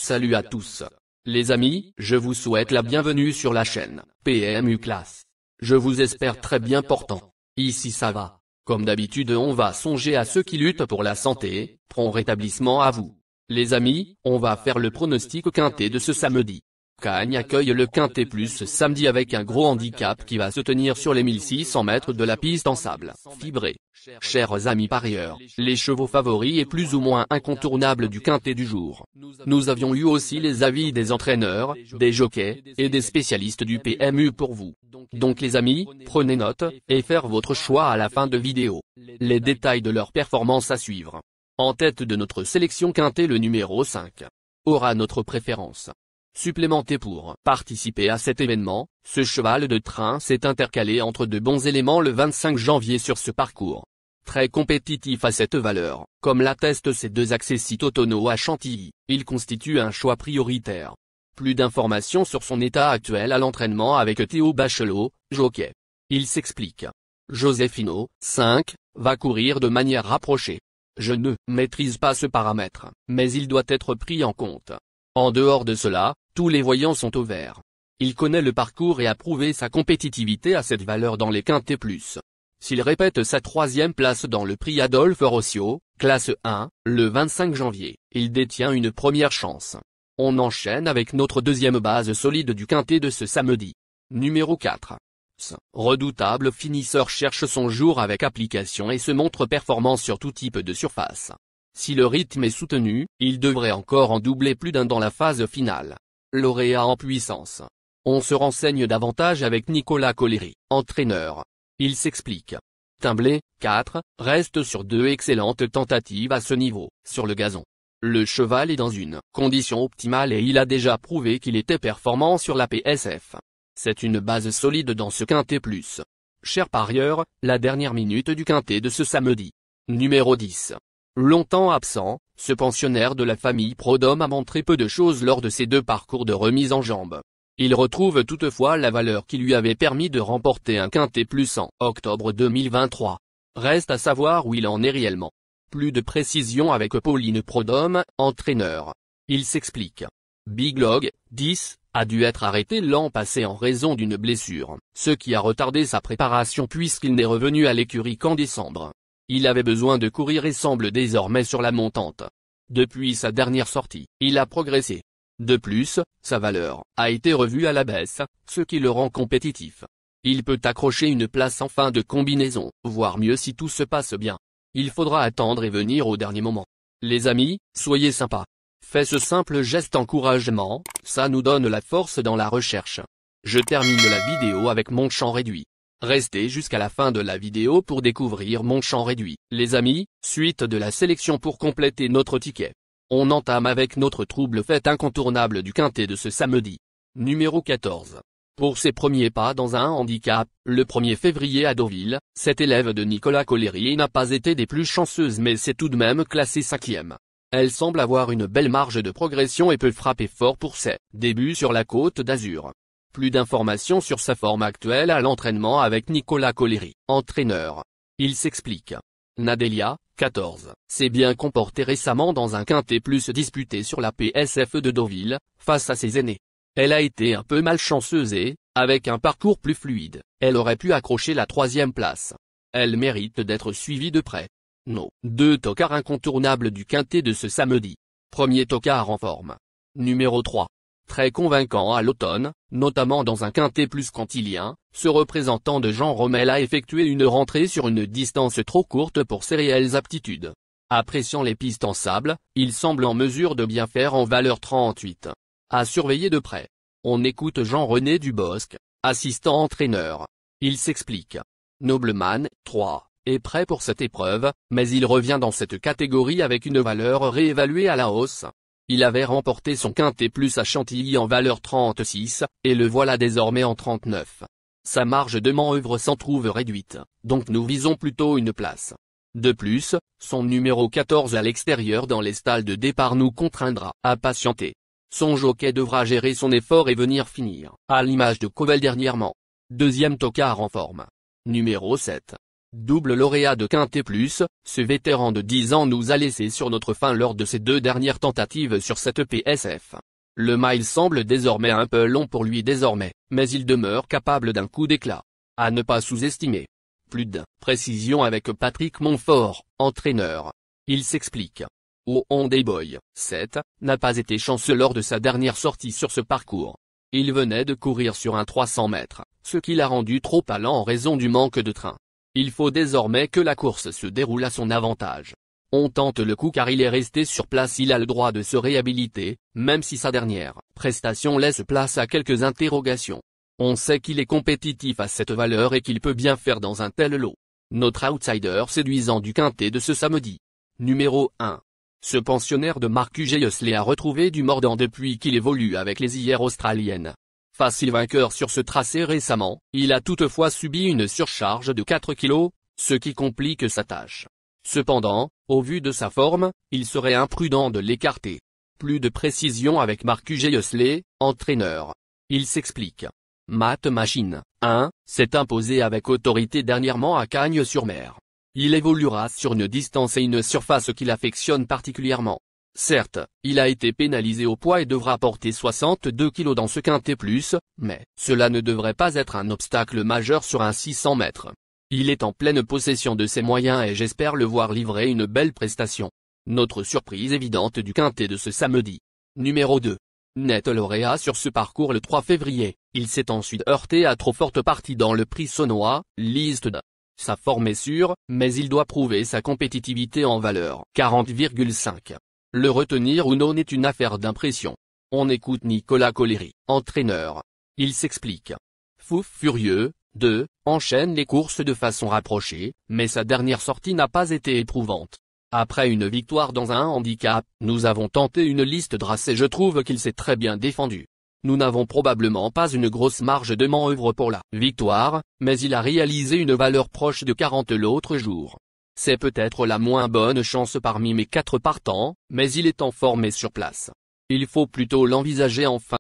Salut à tous. Les amis, je vous souhaite la bienvenue sur la chaîne PMU Classe. Je vous espère très bien portant. Ici ça va. Comme d'habitude on va songer à ceux qui luttent pour la santé, prompt rétablissement à vous. Les amis, on va faire le pronostic quintet de ce samedi. Cagnes accueille le Quintet Plus samedi avec un gros handicap qui va se tenir sur les 1600 mètres de la piste en sable fibré. Chers amis parieurs, les chevaux favoris et plus ou moins incontournables du Quintet du jour. Nous avions eu aussi les avis des entraîneurs, des jockeys, et des spécialistes du PMU pour vous. Donc les amis, prenez note, et faire votre choix à la fin de vidéo. Les détails de leur performance à suivre. En tête de notre sélection Quintet, le numéro 5 aura notre préférence. Supplémenté pour participer à cet événement, ce cheval de train s'est intercalé entre de bons éléments le 25 janvier sur ce parcours. Très compétitif à cette valeur, comme l'attestent ses deux accessites autonaux à Chantilly, il constitue un choix prioritaire. Plus d'informations sur son état actuel à l'entraînement avec Théo Bachelot, jockey. Il s'explique. Josefino, 5, va courir de manière rapprochée. Je ne maîtrise pas ce paramètre, mais il doit être pris en compte. En dehors de cela, tous les voyants sont au vert. Il connaît le parcours et a prouvé sa compétitivité à cette valeur dans les Quintets Plus. S'il répète sa troisième place dans le prix Adolphe Rossio, classe 1, le 25 janvier, il détient une première chance. On enchaîne avec notre deuxième base solide du Quintet de ce samedi. Numéro 4. Ce redoutable finisseur cherche son jour avec application et se montre performant sur tout type de surface. Si le rythme est soutenu, il devrait encore en doubler plus d'un dans la phase finale. Lauréat en puissance. On se renseigne davantage avec Nicolas Collery, entraîneur. Il s'explique. Timblé, 4, reste sur deux excellentes tentatives à ce niveau, sur le gazon. Le cheval est dans une condition optimale et il a déjà prouvé qu'il était performant sur la PSF. C'est une base solide dans ce Quintet Plus. Chers parieurs, la dernière minute du Quintet de ce samedi. Numéro 10. Longtemps absent, ce pensionnaire de la famille Prodhomme a montré peu de choses lors de ses deux parcours de remise en jambe. Il retrouve toutefois la valeur qui lui avait permis de remporter un Quintet Plus en octobre 2023. Reste à savoir où il en est réellement. Plus de précision avec Pauline Prodhomme, entraîneur. Il s'explique. Big Log, 10, a dû être arrêté l'an passé en raison d'une blessure, ce qui a retardé sa préparation puisqu'il n'est revenu à l'écurie qu'en décembre. Il avait besoin de courir et semble désormais sur la montante. Depuis sa dernière sortie, il a progressé. De plus, sa valeur a été revue à la baisse, ce qui le rend compétitif. Il peut accrocher une place en fin de combinaison, voire mieux si tout se passe bien. Il faudra attendre et venir au dernier moment. Les amis, soyez sympas. Faites ce simple geste encouragement, ça nous donne la force dans la recherche. Je termine la vidéo avec mon champ réduit. Restez jusqu'à la fin de la vidéo pour découvrir mon champ réduit. Les amis, suite de la sélection pour compléter notre ticket. On entame avec notre trouble fête incontournable du Quintet de ce samedi. Numéro 14. Pour ses premiers pas dans un handicap, le 1er février à Deauville, cette élève de Nicolas Collery n'a pas été des plus chanceuses mais c'est tout de même classée 5e. Elle semble avoir une belle marge de progression et peut frapper fort pour ses débuts sur la Côte d'Azur. Plus d'informations sur sa forme actuelle à l'entraînement avec Nicolas Collery, entraîneur. Il s'explique. Nadelia, 14, s'est bien comportée récemment dans un Quintet Plus disputé sur la PSF de Deauville, face à ses aînés. Elle a été un peu malchanceuse et, avec un parcours plus fluide, elle aurait pu accrocher la 3e place. Elle mérite d'être suivie de près. Nos deux tocards incontournables du Quintet de ce samedi. Premier tocard en forme. Numéro 3. Très convaincant à l'automne, notamment dans un Quintet Plus cantilien, ce représentant de Jean Rommel a effectué une rentrée sur une distance trop courte pour ses réelles aptitudes. Appréciant les pistes en sable, il semble en mesure de bien faire en valeur 38. À surveiller de près. On écoute Jean-René Dubosc, assistant entraîneur. Il s'explique. Nobleman, 3, est prêt pour cette épreuve, mais il revient dans cette catégorie avec une valeur réévaluée à la hausse. Il avait remporté son Quintet Plus à Chantilly en valeur 36, et le voilà désormais en 39. Sa marge de manœuvre s'en trouve réduite, donc nous visons plutôt une place. De plus, son numéro 14 à l'extérieur dans les stalles de départ nous contraindra à patienter. Son jockey devra gérer son effort et venir finir, à l'image de Covel dernièrement. Deuxième tocard en forme. Numéro 7. Double lauréat de Quintet Plus, ce vétéran de 10 ans nous a laissé sur notre faim lors de ses 2 dernières tentatives sur cette PSF. Le mile semble désormais un peu long pour lui désormais, mais il demeure capable d'un coup d'éclat. À ne pas sous-estimer. Plus de précision avec Patrick Montfort, entraîneur. Il s'explique. O Honday Boy, 7, n'a pas été chanceux lors de sa dernière sortie sur ce parcours. Il venait de courir sur un 300 mètres, ce qui l'a rendu trop allant en raison du manque de train. Il faut désormais que la course se déroule à son avantage. On tente le coup car il est resté sur place, il a le droit de se réhabiliter, même si sa dernière prestation laisse place à quelques interrogations. On sait qu'il est compétitif à cette valeur et qu'il peut bien faire dans un tel lot. Notre outsider séduisant du Quintet de ce samedi. Numéro 1. Ce pensionnaire de Marcus Jesley a retrouvé du mordant depuis qu'il évolue avec les IR australiennes. Facile vainqueur sur ce tracé récemment, il a toutefois subi une surcharge de 4 kg, ce qui complique sa tâche. Cependant, au vu de sa forme, il serait imprudent de l'écarter. Plus de précision avec Marcus Jesley, entraîneur. Il s'explique. Matt Machine, 1, s'est imposé avec autorité dernièrement à Cagnes-sur-Mer. Il évoluera sur une distance et une surface qu'il affectionne particulièrement. Certes, il a été pénalisé au poids et devra porter 62 kg dans ce Quintet Plus, mais cela ne devrait pas être un obstacle majeur sur un 600 mètres. Il est en pleine possession de ses moyens et j'espère le voir livrer une belle prestation. Notre surprise évidente du Quintet de ce samedi. Numéro 2. Net lauréat sur ce parcours le 3 février, il s'est ensuite heurté à trop forte partie dans le prix Saunois, liste de. Sa forme est sûre, mais il doit prouver sa compétitivité en valeur 40,5. Le retenir ou non est une affaire d'impression. On écoute Nicolas Collery, entraîneur. Il s'explique. Fou furieux, 2, enchaîne les courses de façon rapprochée, mais sa dernière sortie n'a pas été éprouvante. Après une victoire dans un handicap, nous avons tenté une liste drasse et je trouve qu'il s'est très bien défendu. Nous n'avons probablement pas une grosse marge de manœuvre pour la victoire, mais il a réalisé une valeur proche de 40 l'autre jour. C'est peut-être la moins bonne chance parmi mes 4 partants, mais il est en forme et sur place. Il faut plutôt l'envisager enfin.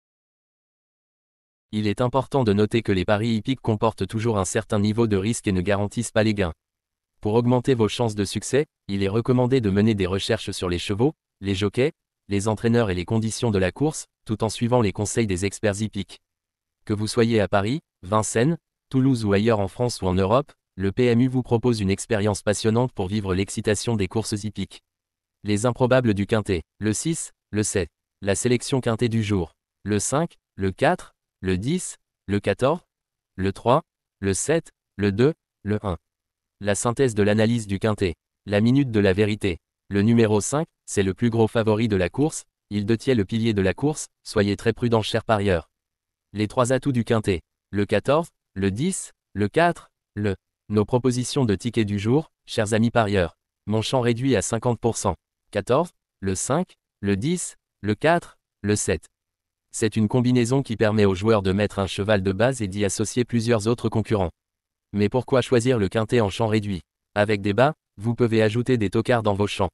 Il est important de noter que les paris hippiques comportent toujours un certain niveau de risque et ne garantissent pas les gains. Pour augmenter vos chances de succès, il est recommandé de mener des recherches sur les chevaux, les jockeys, les entraîneurs et les conditions de la course, tout en suivant les conseils des experts hippiques. Que vous soyez à Paris, Vincennes, Toulouse ou ailleurs en France ou en Europe, le PMU vous propose une expérience passionnante pour vivre l'excitation des courses hippiques. Les improbables du Quintet, le 6, le 7, la sélection Quintet du jour, le 5, le 4, le 10, le 14, le 3, le 7, le 2, le 1. La synthèse de l'analyse du Quintet, la minute de la vérité. Le numéro 5, c'est le plus gros favori de la course, il détient le pilier de la course, soyez très prudents chers parieurs. Les 3 atouts du Quintet, le 14, le 10, le 4, le. Nos propositions de tickets du jour, chers amis parieurs. Mon champ réduit à 50%. 14, le 5, le 10, le 4, le 7. C'est une combinaison qui permet aux joueurs de mettre un cheval de base et d'y associer plusieurs autres concurrents. Mais pourquoi choisir le Quintet en champ réduit? Avec des bas, vous pouvez ajouter des tocards dans vos champs.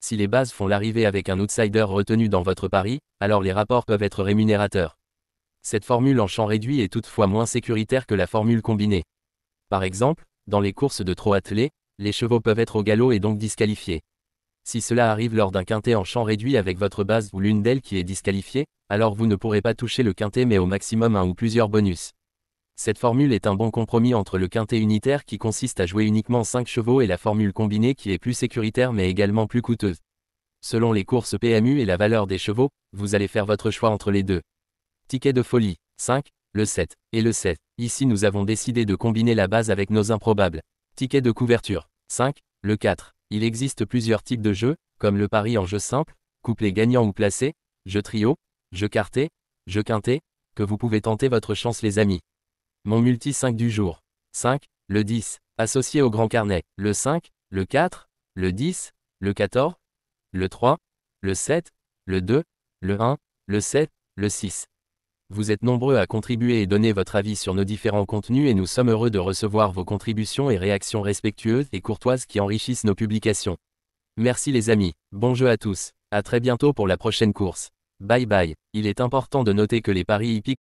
Si les bases font l'arrivée avec un outsider retenu dans votre pari, alors les rapports peuvent être rémunérateurs. Cette formule en champ réduit est toutefois moins sécuritaire que la formule combinée. Par exemple, dans les courses de trot attelé, les chevaux peuvent être au galop et donc disqualifiés. Si cela arrive lors d'un Quintet en champ réduit avec votre base ou l'une d'elles qui est disqualifiée, alors vous ne pourrez pas toucher le Quintet mais au maximum un ou plusieurs bonus. Cette formule est un bon compromis entre le Quintet unitaire qui consiste à jouer uniquement 5 chevaux et la formule combinée qui est plus sécuritaire mais également plus coûteuse. Selon les courses PMU et la valeur des chevaux, vous allez faire votre choix entre les deux. Ticket de folie, 5, le 7, et le 7. Ici nous avons décidé de combiner la base avec nos improbables. Ticket de couverture, 5, le 4. Il existe plusieurs types de jeux, comme le pari en jeu simple, couplet gagnant ou placé, jeu trio, jeu quarté, jeu quintet, que vous pouvez tenter votre chance les amis. Mon multi 5 du jour. 5, le 10, associé au grand carnet, le 5, le 4, le 10, le 14, le 3, le 7, le 2, le 1, le 7, le 6. Vous êtes nombreux à contribuer et donner votre avis sur nos différents contenus et nous sommes heureux de recevoir vos contributions et réactions respectueuses et courtoises qui enrichissent nos publications. Merci les amis, bon jeu à tous, à très bientôt pour la prochaine course. Bye bye, il est important de noter que les paris hippiques